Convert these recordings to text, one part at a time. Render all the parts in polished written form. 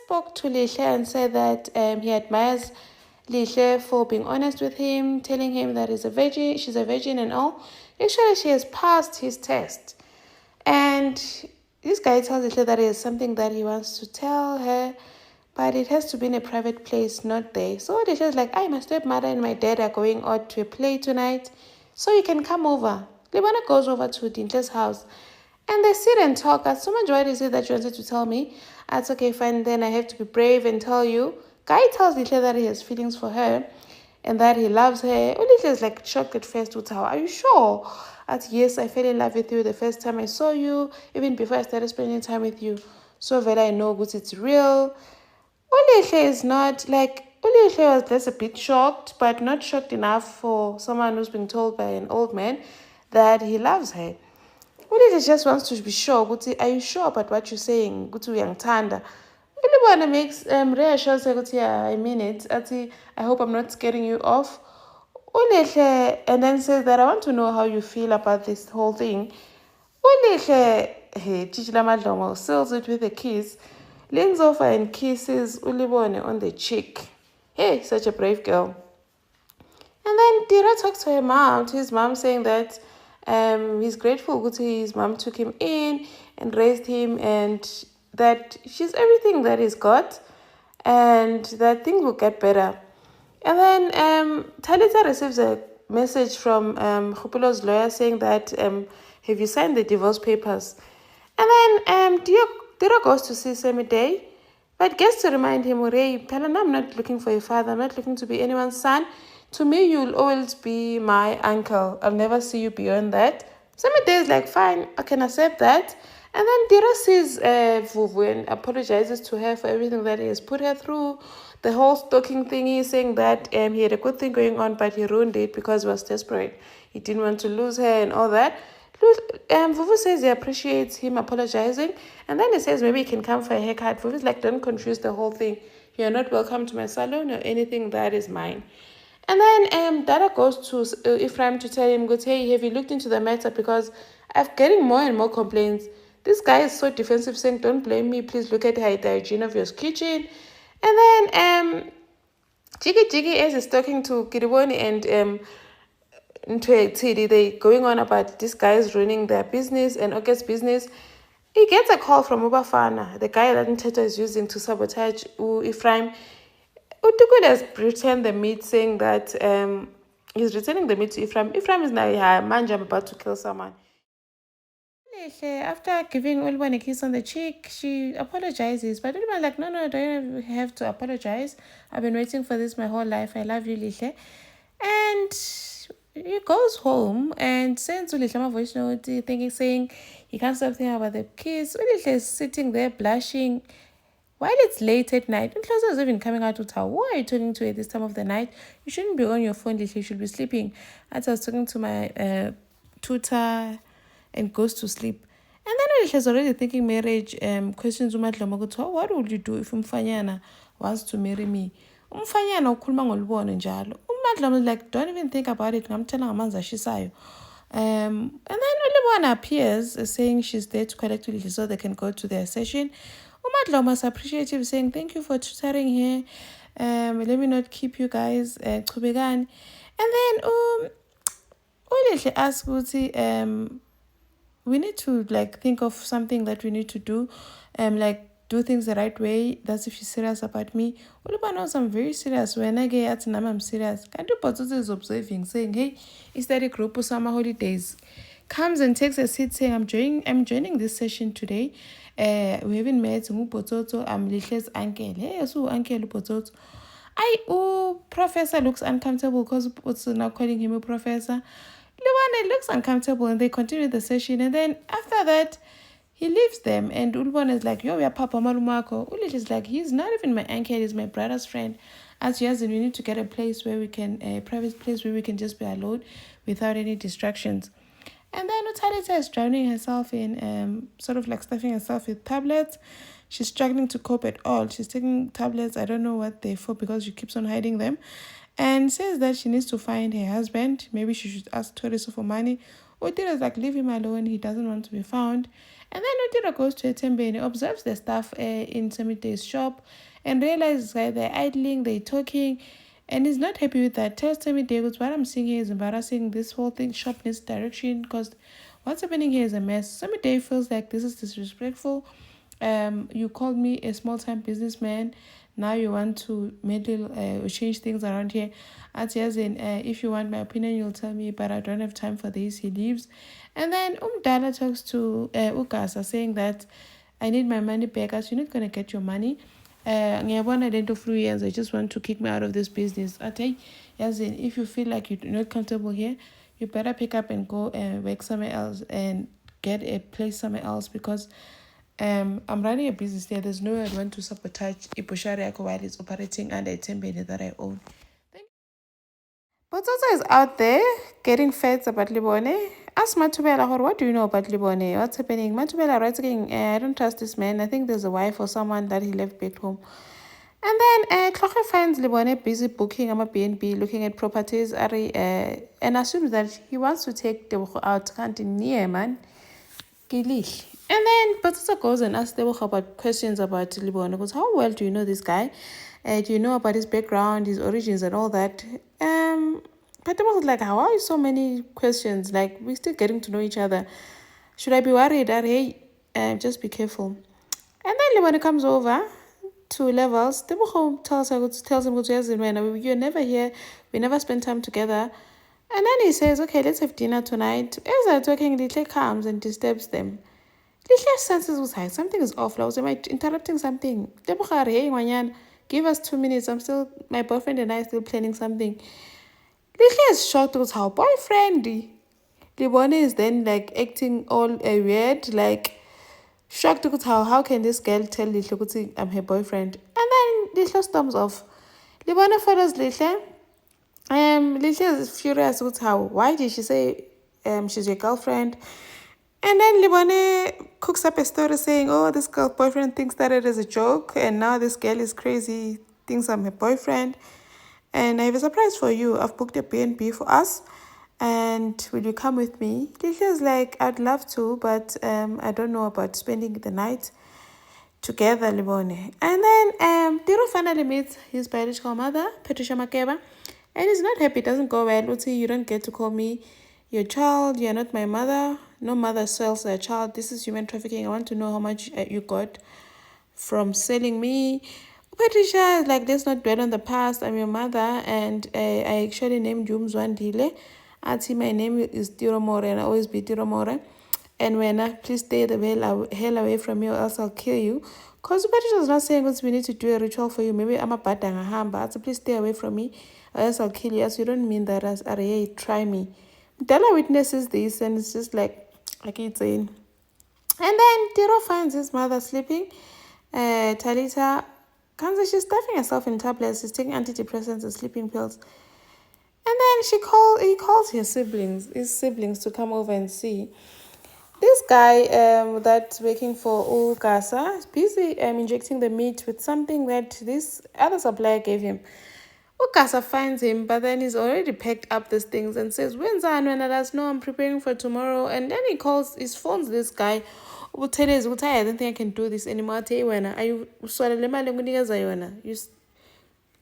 spoke to Lihle and said that he admires Lihle for being honest with him, telling him that she's a virgin and all. Actually, she has passed his test. And this guy tells Lihle that it is something that he wants to tell her, but it has to be in a private place, not there. So Lihle's like, my stepmother and my dad are going out to a play tonight, so you can come over. Leona goes over to Dinhle's house. And they sit and talk. So much, what is it that you wanted to tell me? That's okay, fine. Then I have to be brave and tell you. Guy tells Lihle that he has feelings for her and that he loves her. Lihle is like shocked at first. Are you sure? Yes, I fell in love with you the first time I saw you, even before I started spending time with you. So that I know it's real. Lihle is not like, Lihle was just a bit shocked, but not shocked enough for someone who's been told by an old man that he loves her. Lihle just wants to be sure. Are you sure about what you're saying? Uyangithanda. Ulibona makes reassures her, yeah, I mean it. I hope I'm not scaring you off. Lihle and then says that I want to know how you feel about this whole thing. Lihle, Chichila Madlomo, seals it with a kiss, leans over and kisses Ulibone on the cheek. Hey, such a brave girl. And then Dira talks to his mom, saying that he's grateful that his mom took him in and raised him, and that she's everything that he's got, and that things will get better. And then Talita receives a message from Khupulo's lawyer saying that have you signed the divorce papers? And then Dira goes to see Semi Day, but gets to remind him, Pelana, I'm not looking for a father. I'm not looking to be anyone's son. To me, you'll always be my uncle. I'll never see you beyond that. Semi Day is like, fine, I can accept that. And then Dira sees Vuvu and apologizes to her for everything that he has put her through. The whole stalking thing, he's saying that he had a good thing going on, but he ruined it because he was desperate. He didn't want to lose her and all that. Vuvu says he appreciates him apologizing, and then he says maybe he can come for a haircut. Vuvu's like, don't confuse the whole thing. You're not welcome to my salon or anything that is mine. And then Dada goes to Ephraim to tell him, hey, have you looked into the matter? Because I'm getting more and more complaints. This guy is so defensive, saying, don't blame me. Please look at the hygiene of your kitchen. And then Jiggy is talking to Kiriboni and they going on about this guy is ruining their business and August's business. He gets a call from Ubafana, the guy that Nteto is using to sabotage Ephraim. Utukul has returned the meat, saying that he's returning the meat to Ephraim. Ephraim is now, manja, I'm about to kill someone. After giving Ulwan a kiss on the cheek, she apologizes. But Ulwan like, no, don't have to apologize. I've been waiting for this my whole life. I love you, Lihle. And he goes home and sends Ulihle a voice note, saying he can't stop thinking about the kiss. Ulihle is sitting there blushing while it's late at night. Ulihle is even coming out with her. Why are you talking to her this time of the night? You shouldn't be on your phone, Lihle. You should be sleeping. As I was talking to my tutor and goes to sleep. And then Ulihle is already thinking marriage questions. What would you do if Umfanyana wants to marry me? Umfanyana ukhuluma ngolibone njalo. Umadlam is like, don't even think about it. Ngamtshela ngamanzi ashisayo. And then Ulibona appears saying she's there to collect Ulihle so they can go to their session. Umadlam was appreciative, saying, thank you for tutoring here. Let me not keep you guys. And then Ulihle asks Uzi, we need to think of something that we need to do, do things the right way. That's if she's serious about me. Uliba knows I'm very serious. When I get at Nam, I'm serious. Can't do Potso is observing, saying, hey, is that a group of summer holidays? Comes and takes a seat, saying, I'm joining this session today. We haven't met Potso. I'm Lihle's uncle. Hey, so uncle Potso. Professor looks uncomfortable because Potso now calling him a professor. Leona looks uncomfortable and they continue the session, and then after that he leaves them and Ulbon is like, yo, we are Papa Malumako. Ulish is like, he's not even my uncle, he's my brother's friend. As yes, and we need to get a place where we can, a private place where we can just be alone without any distractions. And then Utalita is drowning herself in stuffing herself with tablets. She's struggling to cope at all. She's taking tablets, I don't know what they're for because she keeps on hiding them. And says that she needs to find her husband. Maybe she should ask Toriso for money. Otira is like, leave him alone. He doesn't want to be found. And then Utira goes to Etembeni, observes the staff in Samite's shop, and realizes that they're idling, they're talking, and he's not happy with that. Tells Samite, what I'm seeing here is embarrassing. This whole thing, shop needs direction, because what's happening here is a mess. Samite feels like this is disrespectful. You called me a small-time businessman. Now you want to meddle or change things around here. As in, if you want my opinion, you'll tell me, but I don't have time for this. He leaves. And then Dala talks to Ukasa, saying that I need my money back, as you're not going to get your money. Ngiyabona lento fluence, I just want to kick me out of this business. As in, if you feel like you're not comfortable here, you better pick up and go and work somewhere else and get a place somewhere else, because I'm running a business there. There's no way I'd want to sabotage Iposhari while it's operating under a template that I own. But also is out there getting facts about Libone. Ask Matubela, what do you know about Libone? What's happening? Matubela writes again, I don't trust this man. I think there's a wife or someone that he left back home. And then Kloche finds Libone busy booking a BNB, looking at properties, and assumes that he wants to take the out hunting near man. And then Batata goes and asks Tebogo about questions about Libon. Goes, how well do you know this guy? Do you know about his background, his origins, and all that? But Tebogo was like, how are you so many questions? Like, we're still getting to know each other. Should I be worried that, hey, just be careful? And then Libon comes over to levels. Tebogo tells him, you're never here. We never spend time together. And then he says, okay, let's have dinner tonight. As they're talking, Litle comes and disturbs them. Litle senses was high. Something is off. Am I interrupting something? Give us 2 minutes. My boyfriend and I are still planning something. Litle is shocked with how boyfriend. Libone is then like acting all weird, like shocked with how can this girl tell Litle I'm her boyfriend? And then Litle storms off. Libone follows Litle. Litle is furious with why did she say she's your girlfriend? And then Libone cooks up a story saying, oh, this girl boyfriend thinks that it is a joke, and now this girl is crazy, thinks I'm her boyfriend. And I have a surprise for you. I've booked a B&B for us, and will you come with me? Lilia's like, I'd love to, but I don't know about spending the night together, Libone. And then Tiro finally meets his biological mother, Patricia Makeba, and he's not happy. It doesn't go well. Uti, you don't get to call me your child. You're not my mother. No mother sells their child. This is human trafficking. I want to know how much you got from selling me. Patricia is like, let's not dwell on the past. I'm your mother, and I actually named you Mzwandile. Ati, my name is Tiro More, and I always be Tiro More. And when please stay the hell away from me, or else I'll kill you. Because Patricia is not saying we need to do a ritual for you. Maybe I'm a bad hamba. So please stay away from me, or else I'll kill you. As you don't mean that as try me. Della witnesses this, and it's just like it's saying. And then Tiro finds his mother sleeping. Talita comes and she's stuffing herself in tablets. She's taking antidepressants and sleeping pills. And then he calls his siblings to come over and see. This guy that's working for Ukasa is busy injecting the meat with something that this other supplier gave him. Ukasa finds him, but then he's already packed up these things and says, when's when I does know I'm preparing for tomorrow. And then he phones this guy. I don't think I can do this anymore. You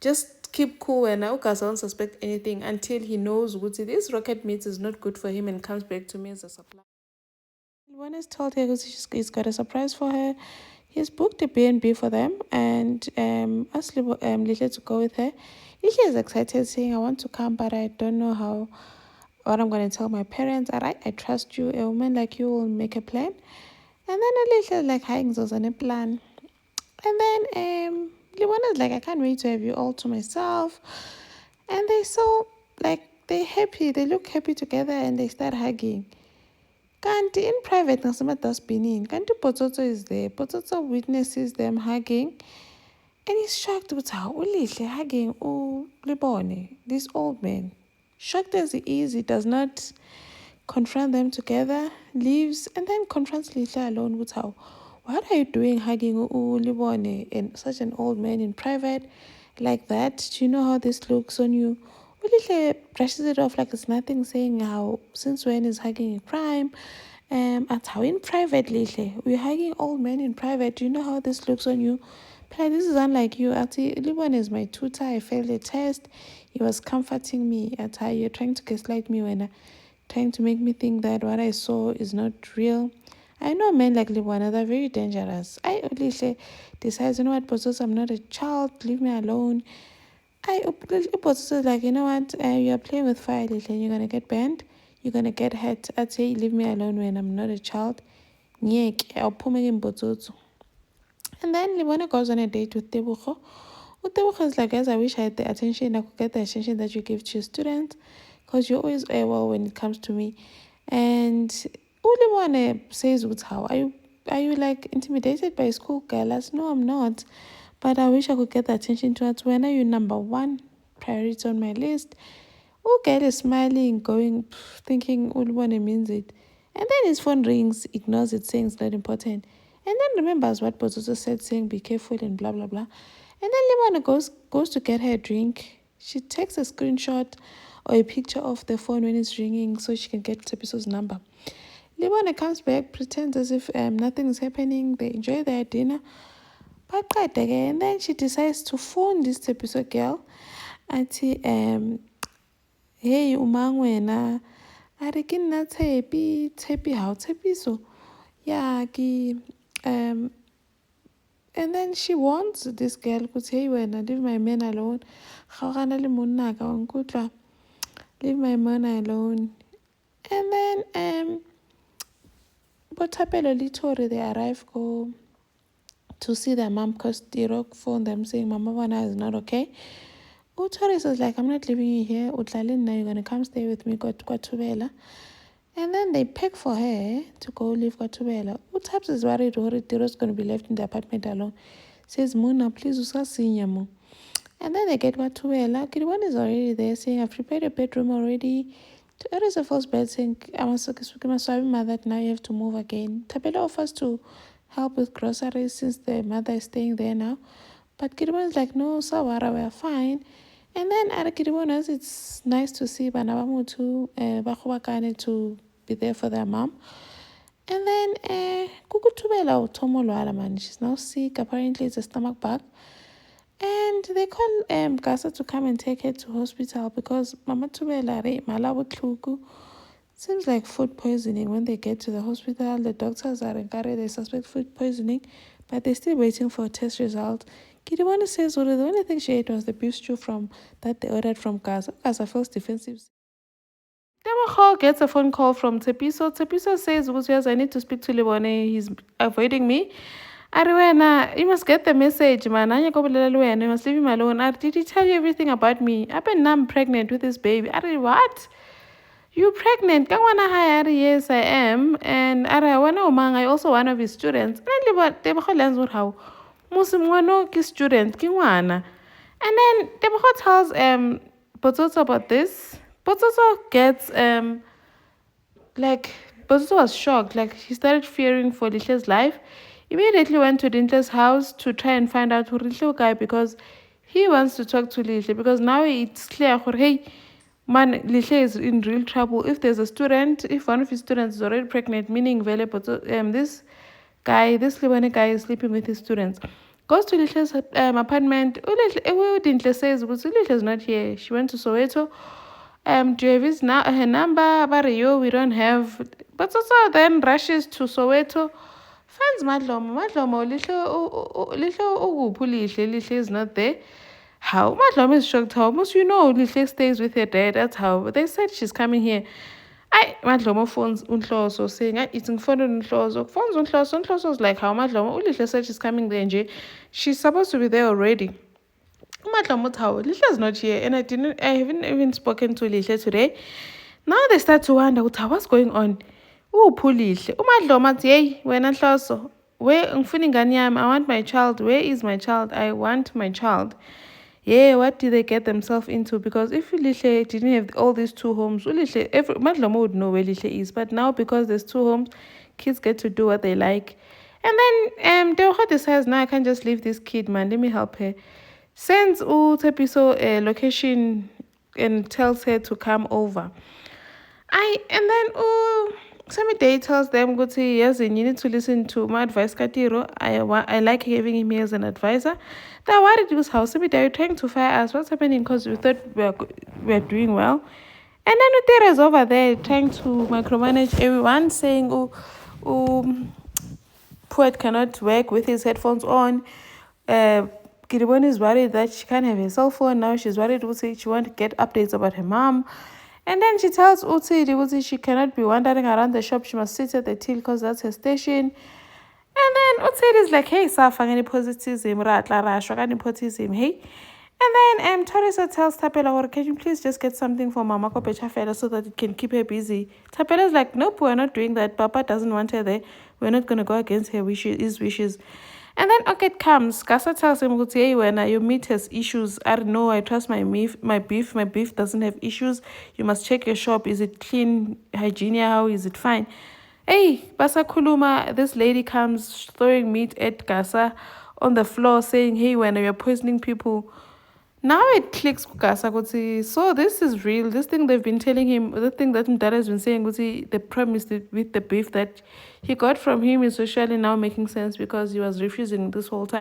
just keep cool, and Ukasa won't suspect anything until he knows this rocket meat is not good for him and comes back to me as a supply. When he's told her he's got a surprise for her, he's booked a B&B for them and asked Lily to go with her. Lily is excited, saying, I want to come, but I don't know what I'm going to tell my parents. All right, I trust you. A woman like you will make a plan. And then Lily is like, hi, on a plan. And then Leona is like, I can't wait to have you all to myself. And they're happy. They look happy together and they start hugging. Kanti in private nasemadustbinini, kanti Potsotso is there. Potsotso witnesses them hugging, and he's shocked with how Ulihle hugging Libone, this old man. Shocked as he is, he does not confront them together, leaves, and then confronts Lihle alone with how, what are you doing hugging Libone and such an old man in private like that? Do you know how this looks on you? Ulihle brushes it off like it's nothing, saying how since when is hugging a crime, At how in private lately. We're hugging old men in private. Do you know how this looks on you? But this is unlike you. Ati Liban is my tutor. I failed a test. He was comforting me. At how you're trying to gaslight me when trying to make me think that what I saw is not real. I know men like Libwana, they're very dangerous. I only say decides, you know what, Bosos, I'm not a child, leave me alone. Bosos like, you know what, you're playing with fire, Lisha, you're gonna get banned, you're gonna get hurt. I'd say leave me alone when I'm not a child. Nyek, I'll pull me in Bosos. And then Libwana goes on a date with Tebucho. Tebucho is like, guys, I wish I had the attention, I could get the attention that you give to your students, because you're always well when it comes to me. And Ulimwane says, how are you like intimidated by school girls? No, I'm not. But I wish I could get the attention to it. When are you number one priority on my list? Girl is smiling, going, thinking Ulimwane means it. And then his phone rings, ignores it, saying it's not important. And then remembers what Bozozo said, saying be careful and blah, blah, blah. And then Limwana goes to get her a drink. She takes a screenshot or a picture of the phone when it's ringing so she can get Tepiso's number. Limwana comes back, pretends as if nothing is happening. They enjoy their dinner. But and then she decides to phone this Tepiso girl. Auntie, hey, umangwena. Are ke nna Tshepi how Tshepiso? Yeah, and then she wants this girl to say, when I leave my man alone. Leave my man alone. And then Botapelo Litori, they arrive to see their mom because Tirok phoned them saying Mama Vana is not okay. Utori says like, I'm not leaving you here. Utlalin, you're gonna come stay with me, go to Kwatubela. And then they pick for her to go live Kwatubela. Utaps is worried Tiro's gonna be left in the apartment alone. Says Muna, please usasinyamu. And then they get Kwatubela. Kiriwan is already there saying, I've prepared a bedroom already. To erase a false bed saying, I'm sorry, mother, now you have to move again. Tapela offers to help with groceries since the mother is staying there now. But Kiriwan is like, no, Sawara, we're fine. And then at Kiriwan, it's nice to see Banabamu to be there for their mom. And then Kukutubela Tomolwala, man, she's now sick. Apparently it's a stomach bug. And they call Gasa to come and take her to hospital because Mama Tubela Malabutluku seems like food poisoning. When they get to the hospital, the doctors are encouraged, they suspect food poisoning, but they're still waiting for a test result. Kiriwana says the only thing she ate was the beef stew from that they ordered from Gaza. Gaza feels defensive. Demacho gets a phone call from Tepiso. Tepiso says, I need to speak to Lebone. He's avoiding me. Ariwena, you must get the message, man. You must leave him alone. Did he tell you everything about me? I'm pregnant with this baby. Ari, what? You pregnant? Yes, I am. And I also one of his students. How? Student, and then Demacho tells Bototo about this. Bototo gets like Bototo was shocked. Like he started fearing for Lisha's life. Immediately went to Dintle's house to try and find out who Lisha guy because he wants to talk to Lisha because now it's clear hey man Lisha is in real trouble. If there's a student, if one of his students is already pregnant, meaning this Libani guy is sleeping with his students. Goes to Lisha's apartment. Dintle says Lisha's not here. She went to Soweto. Do you have her number? Barrio, we don't have. But also then rushes to Soweto. Finds Madlomo, Lisha is not there. How? Madlomo is shocked. How? Most Lisha stays with her dad. That's how. They said she's coming here. Madlomo phones Untloso saying, it's in phone Untloso. Phones Untloso was like, how Madlomo? Lisha said she's coming there, and she's supposed to be there already. Lisha's not here, and I haven't even spoken to Lisha today. Now they start to wonder what's going on. Pulihle. Umadloma hey, wena Nhloso. Where ngifuna ingane yami? I want my child. Where is my child? I want my child. Yeah, what did they get themselves into? Because if Lisha didn't have all these two homes, Madloma would know where Lisha is. But now because there's two homes, kids get to do what they like. And then Deocha decides, now I can't just leave this kid, man. Let me help her. Sends Tepiso a location and tells her to come over. And then Day tells them, yes, and you need to listen to my advice, Katiro. I like having him here as an advisor. They're worried because how Day are trying to fire us. What's happening? Because we thought we are doing well. And then Utere's over there trying to micromanage everyone, saying, Poet cannot work with his headphones on. Kiribon is worried that she can't have a cell phone now. She's worried she won't get updates about her mom. And then she tells Uti she cannot be wandering around the shop. She must sit at the till because that's her station. And then Uti is like, hey, Safa, any positivism, hey. And then Teresa tells Tapela, can you please just get something for Mama Kopechafela so that it can keep her busy? Tapela's like, nope, we're not doing that. Papa doesn't want her there. We're not going to go against his wishes. And then Oket comes. Gasa tells him, hey, when your meat has issues, I don't know, I trust my beef. My beef doesn't have issues. You must check your shop. Is it clean, hygiene? How is it fine? Hey, Basa Kuluma, this lady comes throwing meat at Gasa on the floor saying, hey, when you're poisoning people. Now it clicks Kukasa Kuti. So this is real. This thing they've been telling him, the thing that Mdara has been saying, Kuti, the premise with the beef that he got from him is socially now making sense because he was refusing this whole time.